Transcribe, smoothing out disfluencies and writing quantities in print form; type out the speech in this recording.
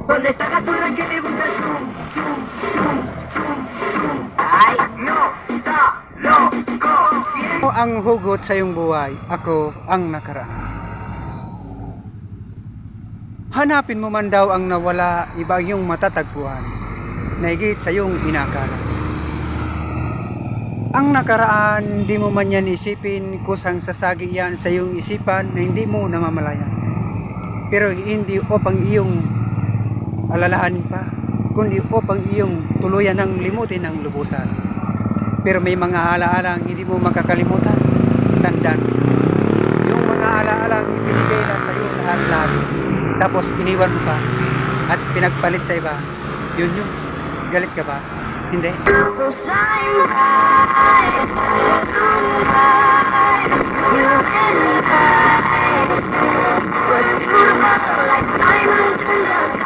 ¿Dónde está la turra que le gusta el zoom, zoom, zoom, zoom, zoom? Ay, no, está loco. Ako ang hugot sa iyong buhay, ako ang nakaraan. Hanapin mo man daw ang nawala, iba ang iyong matatagpuan, na higit sa iyong inakala. Ang nakaraan, di mo man yan isipin, kusang sasagi yan sa iyong isipan na hindi mo namamalayan. Pero hindi upang iyong alalahanin pa, kundi upang iyong tuluyan ng limutin ng lubusan. Pero may mga alaalang hindi mo makakalimutan. Tandaan mo. Yung mga alaalang ibinigay na sa iyo lahat-lahat. Tapos iniwan mo pa at pinagpalit sa iba. Yun yun. Galit ka ba? Hindi. So shine bright, shine bright, you and I. We're beautiful like diamonds in the sky.